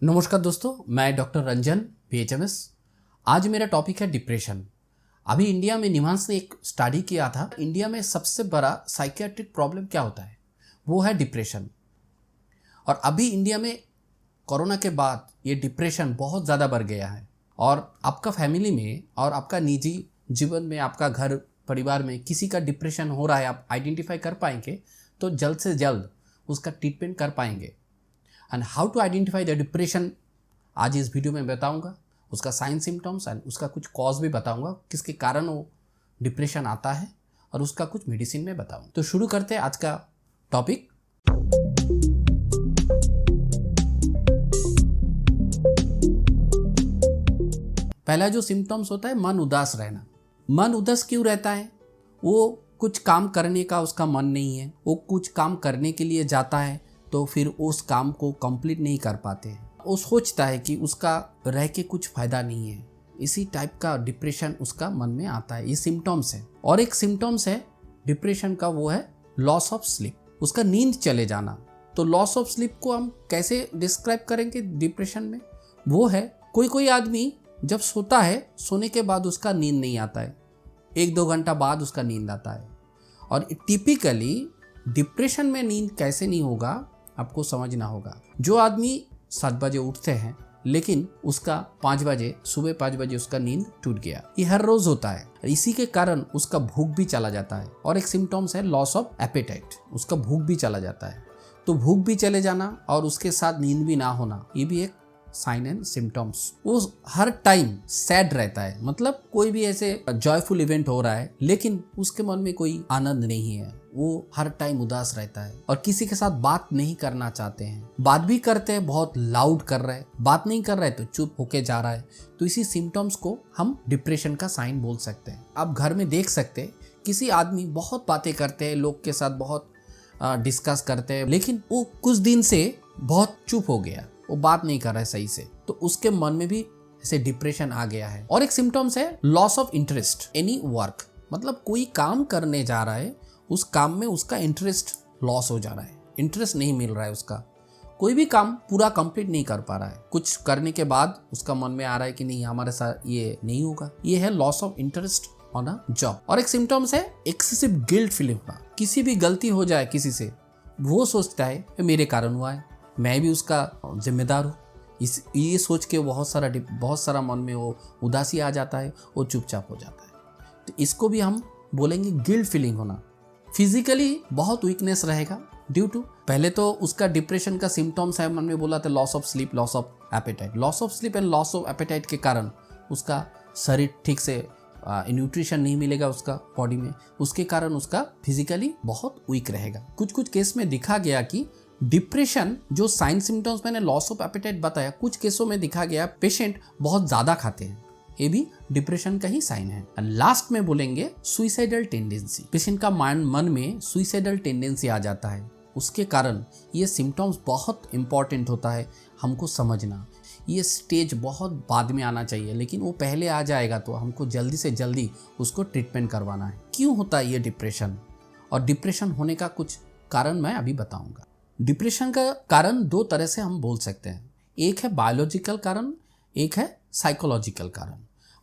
नमस्कार दोस्तों, मैं डॉक्टर रंजन PHMS। आज मेरा टॉपिक है डिप्रेशन। अभी इंडिया में निमांस ने एक स्टडी किया था। इंडिया में सबसे बड़ा साइकियाट्रिक प्रॉब्लम क्या होता है, वो है डिप्रेशन। और अभी इंडिया में कोरोना के बाद ये डिप्रेशन बहुत ज़्यादा बढ़ गया है। और आपका फैमिली में और आपका निजी जीवन में, आपका घर परिवार में किसी का डिप्रेशन हो रहा है, आप आइडेंटिफाई कर पाएंगे तो जल्द से जल्द उसका ट्रीटमेंट कर पाएंगे। And how to identify the depression, आज इस वीडियो में बताऊंगा। उसका साइन सिम्टम्स एंड उसका कुछ कॉज भी बताऊंगा, किसके कारण वो डिप्रेशन आता है, और उसका कुछ मेडिसिन में बताऊंगा। तो शुरू करते हैं आज का टॉपिक। पहला जो सिम्टम्स होता है, मन उदास रहना। मन उदास क्यों रहता है? वो कुछ काम करने का उसका मन नहीं है, वो कुछ काम करने के लिए जाता है तो फिर उस काम को कंप्लीट नहीं कर पाते हैं। वो सोचता है कि उसका रह के कुछ फायदा नहीं है। इसी टाइप का डिप्रेशन उसका मन में आता है। ये सिम्टम्स है। और एक सिम्टम्स है डिप्रेशन का, वो है लॉस ऑफ स्लीप, उसका नींद चले जाना। तो लॉस ऑफ स्लीप को हम कैसे डिस्क्राइब करेंगे डिप्रेशन में? वो है कोई आदमी जब सोता है, सोने के बाद उसका नींद नहीं आता है, 1-2 घंटा बाद उसका नींद आता है। और टिपिकली डिप्रेशन में नींद कैसे नहीं होगा, आपको समझना होगा। जो आदमी 7 बजे उठते हैं लेकिन उसका 5 बजे, सुबह 5 बजे उसका नींद टूट गया, ये हर रोज होता है। इसी के कारण उसका भूख भी चला जाता है। और एक सिम्टम्स है लॉस ऑफ एपेटाइट, उसका भूख भी चला जाता है। तो भूख भी चले जाना और उसके साथ नींद भी ना होना, ये भी एक साइन एंड सिम्टम्स। वो हर टाइम सैड रहता है, मतलब कोई भी ऐसे जॉयफुल इवेंट हो रहा है लेकिन उसके मन में कोई आनंद नहीं है, वो हर टाइम उदास रहता है। और किसी के साथ बात नहीं करना चाहते हैं, बात भी करते हैं बहुत लाउड कर रहे हैं, बात नहीं कर रहे तो चुप होके जा रहा है। तो इसी सिम्टम्स को हम डिप्रेशन का साइन बोल सकते हैं। आप घर में देख सकते हैं, किसी आदमी बहुत बातें करते हैं, लोग के साथ बहुत डिस्कस करते हैं, लेकिन वो कुछ दिन से बहुत चुप हो गया, वो बात नहीं कर रहा है सही से, तो उसके मन में भी ऐसे डिप्रेशन आ गया है। और एक सिम्टम्स है loss of interest any work, मतलब कोई काम करने जा रहा है, उस काम में उसका इंटरेस्ट लॉस हो जा रहा है, इंटरेस्ट नहीं मिल रहा है, उसका कोई भी काम पूरा कंप्लीट नहीं कर पा रहा है। कुछ करने के बाद उसका मन में आ रहा है कि नहीं, हमारे साथ ये नहीं होगा। ये है loss of interest on a job. और एक सिम्टम्स है एक्सेसिव गिल्ट फीलिंग होना। किसी भी गलती हो जाए किसी से, वो सोचता है मेरे कारण हुआ है, मैं भी उसका जिम्मेदार हूँ। ये सोच के बहुत सारा मन में वो उदासी आ जाता है, वो चुपचाप हो जाता है। तो इसको भी हम बोलेंगे गिल्ट फीलिंग होना। फिजिकली बहुत वीकनेस रहेगा ड्यू टू, पहले तो उसका डिप्रेशन का सिम्टम्स है, मन में बोला था loss of sleep, loss of appetite. Loss of sleep and loss of appetite के कारण उसका शरीर ठीक से न्यूट्रिशन नहीं मिलेगा उसका बॉडी में, उसके कारण उसका फिजिकली बहुत वीक रहेगा। कुछ केस में दिखा गया कि डिप्रेशन जो साइन सिम्टम्स मैंने लॉस ऑफ एपेटाइट बताया, कुछ केसों में दिखा गया पेशेंट बहुत ज्यादा खाते हैं, ये भी डिप्रेशन का ही साइन है। लास्ट में बोलेंगे सुइसाइडल टेंडेंसी। पेशेंट का मन में सुइसाइडल टेंडेंसी आ जाता है, उसके कारण ये सिम्टम्स बहुत इंपॉर्टेंट होता है हमको समझना। ये स्टेज बहुत बाद में आना चाहिए, लेकिन वो पहले आ जाएगा तो हमको जल्दी से जल्दी उसको ट्रीटमेंट करवाना है। क्यों होता है ये डिप्रेशन, और डिप्रेशन होने का कुछ कारण मैं अभी बताऊंगा। डिप्रेशन का कारण 2 तरह से हम बोल सकते हैं, एक है बायोलॉजिकल कारण, एक है साइकोलॉजिकल कारण।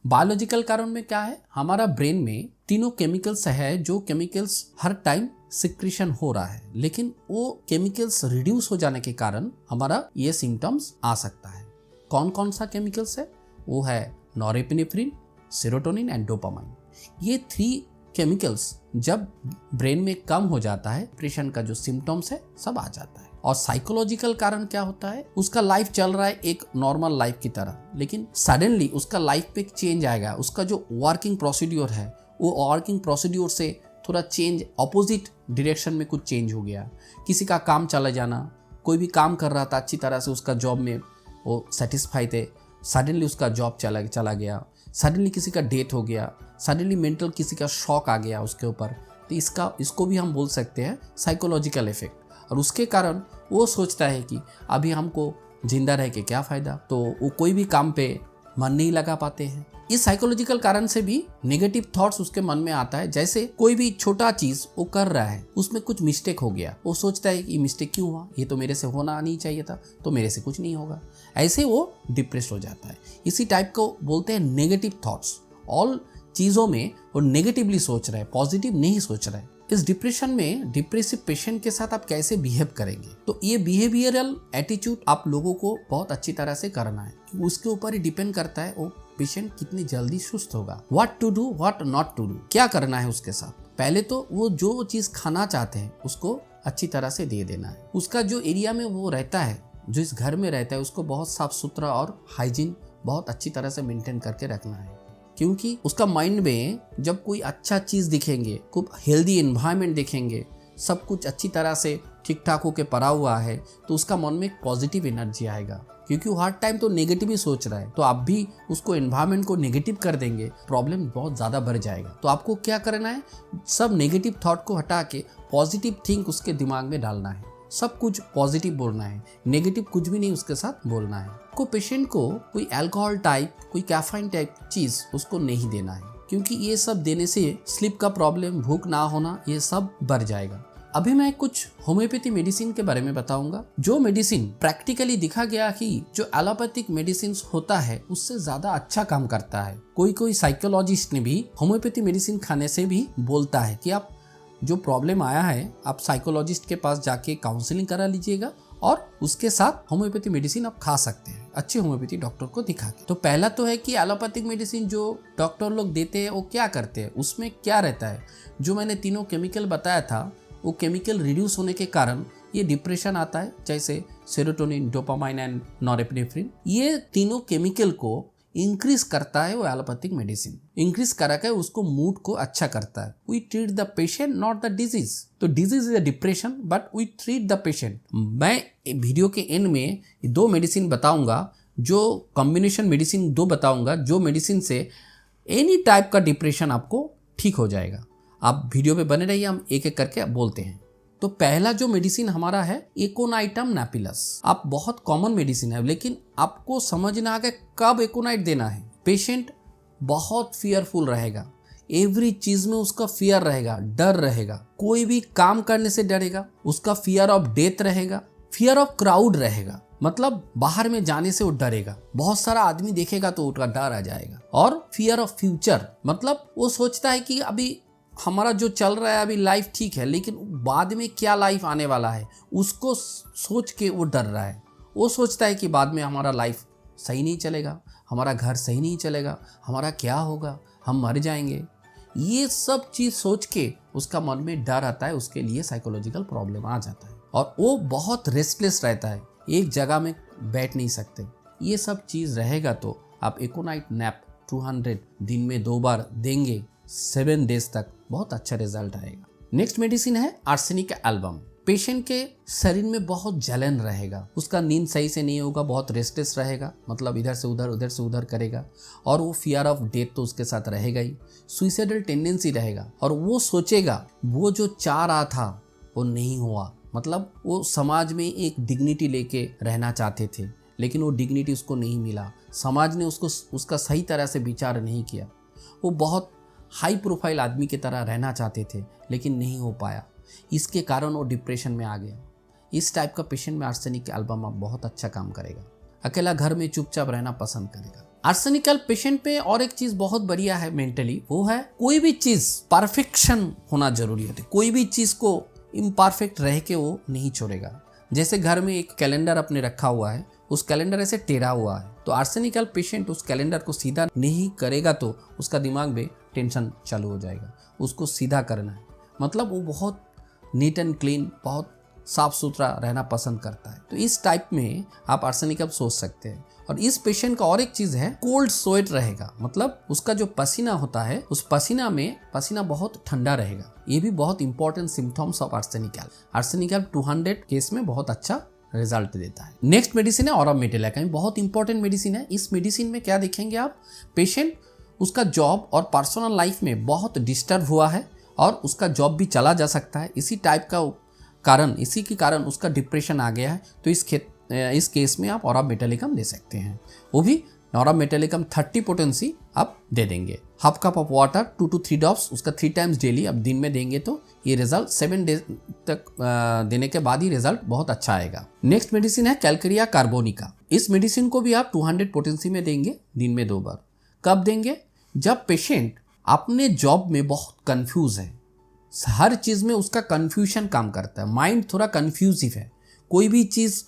बायोलॉजिकल कारण में क्या है, हमारा ब्रेन में 3 केमिकल्स है, जो केमिकल्स हर टाइम सिक्रीशन हो रहा है, लेकिन वो केमिकल्स रिड्यूस हो जाने के कारण हमारा ये सिम्टम्स आ सकता है। कौन कौन सा केमिकल्स है? वो है नॉरेपिनेफ्रिन, सेरोटोनिन एंड डोपामाइन। ये 3 केमिकल्स जब ब्रेन में कम हो जाता है, डिप्रेशन का जो सिम्टम्स है सब आ जाता है। और साइकोलॉजिकल कारण क्या होता है, उसका लाइफ चल रहा है एक नॉर्मल लाइफ की तरह, लेकिन सडनली उसका लाइफ पे चेंज आएगा। उसका जो वर्किंग प्रोसीड्योर है, वो वर्किंग प्रोसीड्योर से थोड़ा चेंज, अपोजिट डायरेक्शन में कुछ चेंज हो गया। किसी का काम चला जाना, कोई भी काम कर रहा था अच्छी तरह से, उसका जॉब में वो सेटिस्फाई थे, सडनली उसका जॉब चला गया, सडनली किसी का डेथ हो गया, सडनली मेंटल किसी का शॉक आ गया उसके ऊपर, तो इसको भी हम बोल सकते हैं साइकोलॉजिकल इफेक्ट। और उसके कारण वो सोचता है कि अभी हमको जिंदा रह के क्या फ़ायदा, तो वो कोई भी काम पे मन नहीं लगा पाते हैं, इस साइकोलॉजिकल कारण से भी नेगेटिव थॉट्स उसके मन में आता है। जैसे कोई भी छोटा चीज वो कर रहा है, उसमें कुछ मिस्टेक हो गया, वो सोचता है कि ये मिस्टेक क्यों हुआ, ये तो मेरे से होना नहीं चाहिए था, तो मेरे से कुछ नहीं होगा। ऐसे वो डिप्रेस हो जाता है। इसी टाइप को बोलते हैं नेगेटिव थॉट्स। ऑल चीजों में वो नेगेटिवली सोच रहा है, पॉजिटिव नहीं सोच रहा है। इस डिप्रेशन में डिप्रेसिव पेशेंट के साथ आप कैसे बिहेव करेंगे, तो ये बिहेवियरल एटीट्यूड आप लोगों को बहुत अच्छी तरह से करना है। उसके ऊपर ही डिपेंड करता है वो पेशेंट कितनी जल्दी सुस्त होगा। What to do, what not to do, क्या करना है उसके साथ। पहले तो वो जो चीज खाना चाहते हैं उसको अच्छी तरह से दे देना है। उसका जो एरिया में वो रहता है, जो इस घर में रहता है, उसको बहुत साफ सुथरा और हाइजीन बहुत अच्छी तरह से मेंटेन करके रखना है। क्योंकि उसका माइंड में जब कोई अच्छा चीज़ दिखेंगे, खूब हेल्दी एनवायरनमेंट देखेंगे, सब कुछ अच्छी तरह से ठीक ठाक होकर पड़ा हुआ है, तो उसका मन में एक पॉजिटिव एनर्जी आएगा। क्योंकि वो हर टाइम तो नेगेटिव ही सोच रहा है, तो आप भी उसको एनवायरनमेंट को नेगेटिव कर देंगे, प्रॉब्लम बहुत ज़्यादा बढ़ जाएगा। तो आपको क्या करना है, सब नेगेटिव थॉट को हटा के पॉजिटिव थिंक उसके दिमाग में डालना है। सब कुछ पॉजिटिव बोलना है, नेगेटिव कुछ भी नहीं उसके साथ बोलना है। को पेशेंट को कोई अल्कोहल टाइप, कोई कैफीन टाइप चीज उसको नहीं देना है, क्योंकि ये सब देने से स्लीप का प्रॉब्लम, भूख ना होना, ये सब बढ़ जाएगा। अभी मैं कुछ होम्योपैथी मेडिसिन के बारे में बताऊंगा। जो मेडिसिन प्रैक्टिकली दिखा गया कि जो एलोपैथिक मेडिसिन होता है उससे ज्यादा अच्छा काम करता है। कोई साइकोलॉजिस्ट ने भी होम्योपैथी मेडिसिन खाने से भी बोलता है कि आप जो प्रॉब्लम आया है, आप साइकोलॉजिस्ट के पास जाके काउंसलिंग करा लीजिएगा और उसके साथ होम्योपैथी मेडिसिन आप खा सकते हैं, अच्छे होम्योपैथी डॉक्टर को दिखा के। तो पहला तो है कि एलोपैथिक मेडिसिन जो डॉक्टर लोग देते हैं वो क्या करते हैं, उसमें क्या रहता है। जो मैंने तीनों केमिकल बताया था, वो केमिकल रिड्यूस होने के कारण ये डिप्रेशन आता है, जैसे सेरोटोनिन, डोपामाइन एंड नॉरेपिनेफ्रिन। ये तीनों केमिकल को इंक्रीज करता है वो एलोपैथिक मेडिसिन। इंक्रीज करा के उसको मूड को अच्छा करता है। We treat the patient not the disease. तो disease is a depression but we treat the patient. मैं वीडियो के एंड में 2 मेडिसिन बताऊंगा, जो कॉम्बिनेशन मेडिसिन 2 बताऊंगा, जो मेडिसिन से एनी टाइप का डिप्रेशन आपको ठीक हो जाएगा। आप वीडियो पे बने रहिए, हम एक एक करके बोलते हैं। तो पहला जो मेडिसिन हमारा है एकोनाइटम नेपिलस। आप बहुत कॉमन मेडिसिन है, लेकिन आपको समझना है कब एकोनाइट देना है। पेशेंट बहुत फियरफुल रहेगा, एवरी चीज में उसका फियर रहेगा, डर रहेगा, कोई भी काम करने से डरेगा, उसका फियर ऑफ डेथ रहेगा, फियर ऑफ क्राउड रहेगा, मतलब बाहर में जाने से वो डरेगा, बहुत सारा आदमी देखेगा तो उसका डर आ जाएगा। और फियर ऑफ फ्यूचर, मतलब वो सोचता है कि अभी हमारा जो चल रहा है अभी लाइफ ठीक है, लेकिन बाद में क्या लाइफ आने वाला है उसको सोच के वो डर रहा है। वो सोचता है कि बाद में हमारा लाइफ सही नहीं चलेगा, हमारा घर सही नहीं चलेगा, हमारा क्या होगा, हम मर जाएंगे। ये सब चीज़ सोच के उसका मन में डर आता है, उसके लिए साइकोलॉजिकल प्रॉब्लम आ जाता है और वो बहुत रेस्टलेस रहता है, एक जगह में बैठ नहीं सकते। ये सब चीज़ रहेगा तो आप एकोनाइट नैप 200 दिन में 2 बार देंगे, 7 डेज तक बहुत अच्छा रिजल्ट आएगा। नेक्स्ट मेडिसिन है आर्सेनिक एल्बम। पेशेंट के शरीर में बहुत जलन रहेगा, उसका नींद सही से नहीं होगा, बहुत रेस्टलेस रहेगा, मतलब इधर से उधर करेगा, और वो फियर ऑफ डेथ तो उसके साथ रहेगा ही। सुइसाइडल टेंडेंसी रहेगा और वो सोचेगा वो जो चाह रहा था वो नहीं हुआ, मतलब वो समाज में एक डिग्निटी लेके रहना चाहते थे, लेकिन वो डिग्निटी उसको नहीं मिला, समाज ने उसको उसका सही तरह से विचार नहीं किया। वो बहुत हाई प्रोफाइल आदमी की तरह रहना चाहते थे, लेकिन नहीं हो पाया, इसके कारण वो डिप्रेशन में आ गया। इस टाइप का पेशेंट में आर्सेनिक एल्बम बहुत अच्छा काम करेगा। अकेला घर में चुपचाप रहना पसंद करेगा। आर्सेनिकल पेशेंट पे और एक चीज बहुत बढ़िया है मेंटली, वो है कोई भी चीज परफेक्शन होना जरूरी होती है। कोई भी चीज को इम्परफेक्ट रह के वो नहीं छोड़ेगा। जैसे घर में एक कैलेंडर अपने रखा हुआ है, उस कैलेंडर ऐसे टेढ़ा हुआ है, तो आर्सेनिकल पेशेंट उस कैलेंडर को सीधा नहीं करेगा तो उसका दिमाग में टेंशन चालू हो जाएगा। उसको सीधा करना है, मतलब वो बहुत नीट एंड क्लीन, बहुत साफ सुथरा रहना पसंद करता है। तो इस टाइप में आप आर्सेनिकल सोच सकते हैं। और इस पेशेंट का और एक चीज है, कोल्ड स्वेट रहेगा, मतलब उसका जो पसीना होता है उस पसीना में पसीना बहुत ठंडा रहेगा। ये भी बहुत important symptoms of arsenical. Arsenical 200 case में बहुत अच्छा रिजल्ट देता है। नेक्स्ट मेडिसिन है ऑरामेटेलाकाइन, बहुत इंपॉर्टेंट मेडिसिन है। इस मेडिसिन में क्या देखेंगे आप, पेशेंट उसका जॉब और पर्सनल लाइफ में बहुत डिस्टर्ब हुआ है और उसका जॉब भी चला जा सकता है, इसी के कारण उसका डिप्रेशन आ गया है। तो इस केस में आप ऑरामेटेलिकम ले सकते हैं, वो भी ऑरम मेटालिकम 30 पोटेंसी आप दे देंगे। Half cup of water 2 to 3 drops उसका 3 टाइम्स डेली अब दिन में देंगे तो ये रिजल्ट 7 डेज तक देने के बाद ही रिजल्ट बहुत अच्छा आएगा। नेक्स्ट मेडिसिन है कैलकेरिया कार्बोनिका। इस मेडिसिन को भी आप 200 पोटेंसी में देंगे दिन में 2 बार। कब देंगे? जब पेशेंट अपने जॉब में बहुत कंफ्यूज है, हर चीज़ में उसका कंफ्यूजन काम करता है, माइंड थोड़ा कंफ्यूजिव है, कोई भी चीज़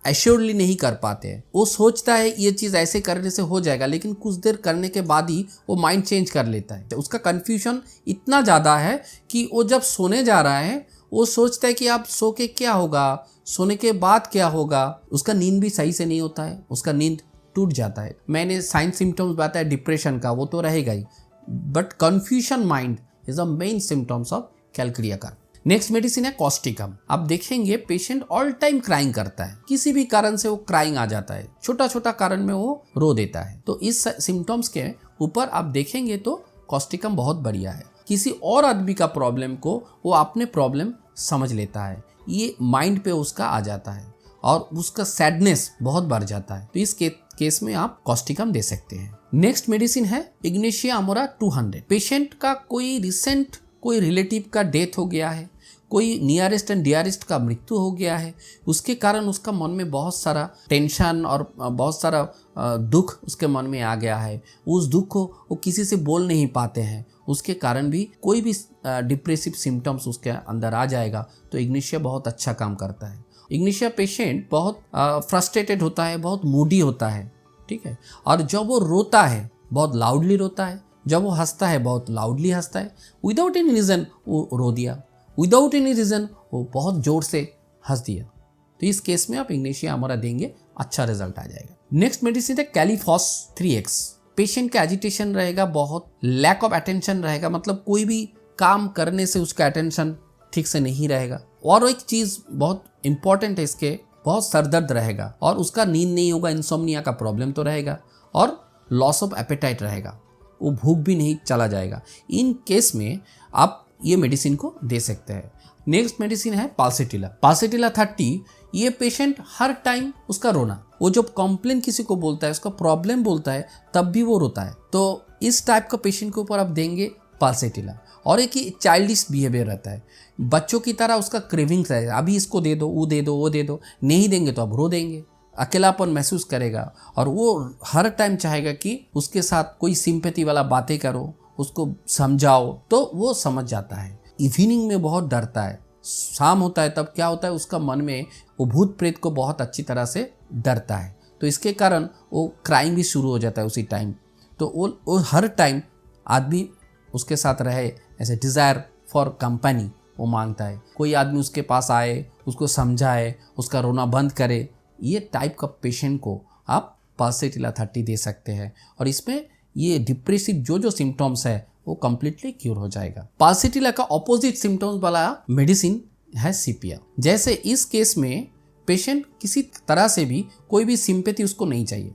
एश्योर्डली नहीं कर पाते हैं। वो सोचता है ये चीज़ ऐसे करने से हो जाएगा, लेकिन कुछ देर करने के बाद ही वो माइंड चेंज कर लेता है। उसका कन्फ्यूजन इतना ज़्यादा है कि वो जब सोने जा रहा है वो सोचता है कि आप सो के क्या होगा, सोने के बाद क्या होगा। उसका नींद भी सही से नहीं होता है, उसका नींद टूट जाता है। मैंने साइन सिम्टम्स बताया डिप्रेशन का, वो तो रहेगा ही, but confusion mind is a main symptoms of calcarea carbonica. Next medicine है कॉस्टिकम। आप देखेंगे पेशेंट ऑल टाइम क्राइंग करता है, किसी भी कारण से वो क्राइंग आ जाता है, छोटा छोटा कारण में वो रो देता है। तो इस सिम्टम्स के ऊपर आप देखेंगे तो कॉस्टिकम बहुत बढ़िया है। किसी और आदमी का प्रॉब्लम को वो अपने प्रॉब्लम समझ लेता है, ये माइंड पे उसका आ जाता है और उसका सैडनेस बहुत बढ़ जाता है। तो इस केस में आप कॉस्टिकम दे सकते हैं। नेक्स्ट मेडिसिन है इग्नेशिया अमोरा 200। पेशेंट का कोई रिसेंट कोई रिलेटिव का डेथ हो गया है, कोई नियरेस्ट एंड डियरेस्ट का मृत्यु हो गया है, उसके कारण उसका मन में बहुत सारा टेंशन और बहुत सारा दुख उसके मन में आ गया है। उस दुख को वो किसी से बोल नहीं पाते हैं, उसके कारण भी कोई भी डिप्रेसिव सिम्टम्स उसके अंदर आ जाएगा। तो इग्नेशिया बहुत अच्छा काम करता है। इग्नेशिया पेशेंट बहुत फ्रस्ट्रेटेड होता है, बहुत मूडी होता है, ठीक है, और जब वो रोता है बहुत लाउडली रोता है, जब वो हंसता है बहुत लाउडली हंसता है। विदाउट एनी रीज़न वो रो दिया, विदाउट एनी रीज़न वो बहुत ज़ोर से हंस दिया। तो इस केस में आप इग्नेशिया अमोरा देंगे, अच्छा रिजल्ट आ जाएगा। नेक्स्ट मेडिसिन है कैलीफॉस 3x। पेशेंट का एजिटेशन रहेगा, बहुत लैक ऑफ अटेंशन रहेगा, मतलब कोई भी काम करने से उसका अटेंशन ठीक से नहीं रहेगा। और एक चीज़ बहुत इंपॉर्टेंट है इसके, बहुत सरदर्द रहेगा और उसका नींद नहीं होगा, इंसोम्निया का प्रॉब्लम तो रहेगा और लॉस ऑफ एपेटाइट रहेगा, वो भूख भी नहीं चला जाएगा। इन केस में आप ये मेडिसिन को दे सकते हैं। नेक्स्ट मेडिसिन है पाल्सेटिला। पाल्सेटिला 30। ये पेशेंट हर टाइम उसका रोना, वो जब कंप्लेन किसी को बोलता है, उसका प्रॉब्लम बोलता है, तब भी वो रोता है। तो इस टाइप का पेशेंट के ऊपर आप देंगे पाल्सेटिला। और एक ही चाइल्डिश बिहेवियर रहता है, बच्चों की तरह उसका क्रेविंग्स है, अभी इसको दे दो, वो दे दो, वो दे दो, नहीं देंगे तो अब रो देंगे, अकेलापन महसूस करेगा और वो हर टाइम चाहेगा कि उसके साथ कोई सिंपैथी वाला बातें करो, उसको समझाओ, तो वो समझ जाता है। इवनिंग में बहुत डरता है, शाम होता है तब क्या होता है उसका मन में वो भूत प्रेत को बहुत अच्छी तरह से डरता है। तो इसके कारण वो क्राइम भी शुरू हो जाता है उसी टाइम। तो वो हर टाइम आदमी उसके साथ रहे, ऐसे डिज़ायर फॉर कंपनी वो मांगता है, कोई आदमी उसके पास आए, उसको समझाए, उसका रोना बंद करे। ये टाइप का पेशेंट को आप पाल्सेटिला 30 दे सकते हैं और इसमें ये डिप्रेसिव जो सिम्टम्स है वो कम्प्लीटली क्योर हो जाएगा। पाल्सेटिला का ऑपोजिट सिम्टम्स वाला मेडिसिन है सीपिया। जैसे इस केस में पेशेंट किसी तरह से भी कोई भी सिंपैथी उसको नहीं चाहिए,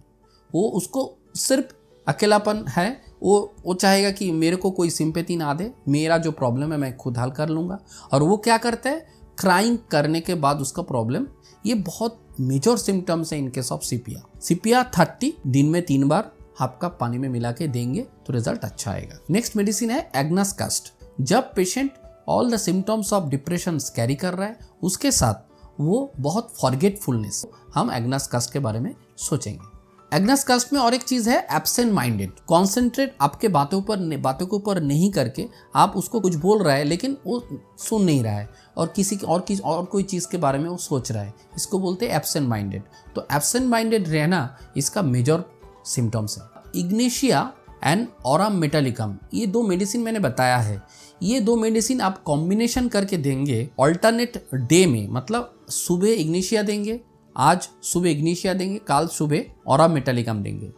वो उसको सिर्फ अकेलापन है, वो चाहेगा कि मेरे को कोई सिंपैथी ना दे, मेरा जो प्रॉब्लम है मैं खुद हल कर लूँगा। और वो क्या करता है, क्राइंग करने के बाद उसका प्रॉब्लम, ये बहुत मेजर सिम्टम्स है इन केस ऑफ सीपिया। सीपिया 30 दिन में 3 बार हाफ कप पानी में मिला के देंगे तो रिजल्ट अच्छा आएगा। नेक्स्ट मेडिसिन है एग्नस कास्ट। जब patient all the symptoms of depression carry कर रहा है, उसके साथ वो बहुत फॉरगेटफुलनेस, हम एग्नस कास्ट के बारे में सोचेंगे। एग्नस कास्ट में और एक चीज़ है एब्सेंट माइंडेड। कॉन्सेंट्रेट आपके बातों के ऊपर नहीं करके, आप उसको कुछ बोल रहा है लेकिन वो सुन नहीं रहा है और किसी और कोई चीज़ के बारे में वो सोच रहा है, इसको बोलते हैं एब्सेंट माइंडेड। तो एब्सेंट माइंडेड रहना इसका मेजर सिम्टम्स है। इग्नेशिया एंड ऑरम मेटालिकम, ये 2 मेडिसिन मैंने बताया है। ये 2 मेडिसिन आप कॉम्बिनेशन करके देंगे ऑल्टरनेट डे में, मतलब सुबह इग्नेशिया देंगे, आज सुबह इग्नेशिया देंगे, कल सुबह ऑरम मेटालिकम देंगे।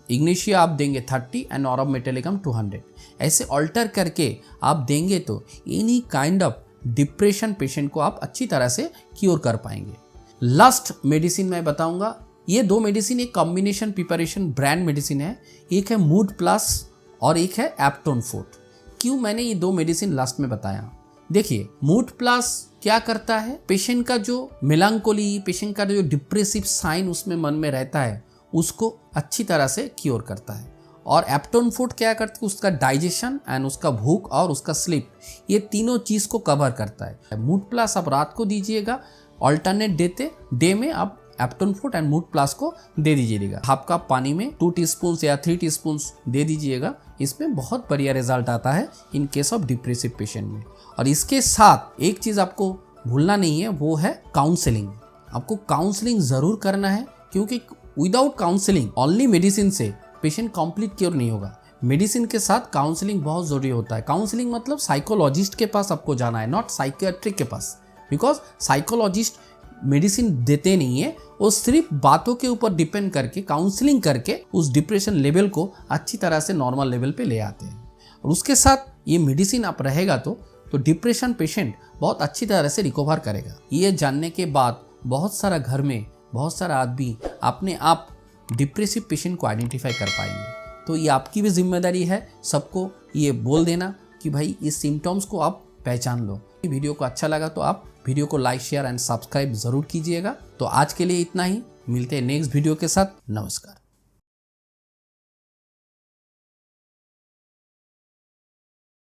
इग्नेशिया आप देंगे 30 एंड ऑरम मेटालिकम 200। ऐसे ऑल्टर करके आप देंगे तो any kind of depression patient को आप अच्छी तरह से क्योर कर पाएंगे। लास्ट मेडिसिन मैं बताऊंगा, ये 2 मेडिसिन एक कॉम्बिनेशन प्रिपरेशन ब्रांड मेडिसिन है, एक है मूड प्लस और एक है एप्टोन फोर्ट। क्यों मैंने ये 2 मेडिसिन लास्ट में बताया, देखिए मूड प्लस क्या करता है, पेशेंट का जो मेलांकोली, पेशेंट का जो डिप्रेसिव साइन उसमें मन में रहता है, उसको अच्छी तरह से क्योर करता है। और एप्टोन फूड क्या करता है, उसका डाइजेशन एंड उसका भूख और उसका स्लीप, ये तीनों चीज़ को कवर करता है। मूड प्लस आप रात को दीजिएगा, ऑल्टरनेट डे में आप एप्टोन फूड एंड मूड प्लस को दे दीजिएगा। हाफ कप पानी में 2 टीस्पून या 3 टीस्पून दे दीजिएगा। इसमें बहुत बढ़िया रिजल्ट आता है in case of depressive patient में। और इसके साथ एक चीज़ आपको भूलना नहीं है, वो है काउंसलिंग। आपको काउंसलिंग ज़रूर करना है, क्योंकि विदाउट काउंसलिंग ओनली मेडिसिन से पेशेंट कंप्लीट क्योर नहीं होगा। मेडिसिन के साथ काउंसलिंग बहुत ज़रूरी होता है। काउंसलिंग मतलब साइकोलॉजिस्ट के पास आपको जाना है, नॉट साइकियाट्रिक के पास, बिकॉज साइकोलॉजिस्ट मेडिसिन देते नहीं है, वो सिर्फ बातों के ऊपर डिपेंड करके काउंसलिंग करके उस डिप्रेशन लेवल को अच्छी तरह से नॉर्मल लेवल पे ले आते हैं। और उसके साथ ये मेडिसिन आप रहेगा तो डिप्रेशन पेशेंट बहुत अच्छी तरह से रिकवर करेगा। ये जानने के बाद बहुत सारा घर में बहुत सारा आदमी अपने आप डिप्रेसिव पेशेंट को आइडेंटिफाई कर पाएंगे। तो ये आपकी भी जिम्मेदारी है सबको ये बोल देना कि भाई इस सिम्टम्स को आप पहचान लो। वीडियो को अच्छा लगा तो आप वीडियो को लाइक, शेयर एंड सब्सक्राइब जरूर कीजिएगा। तो आज के लिए इतना ही, मिलते हैं नेक्स्ट वीडियो के साथ। नमस्कार।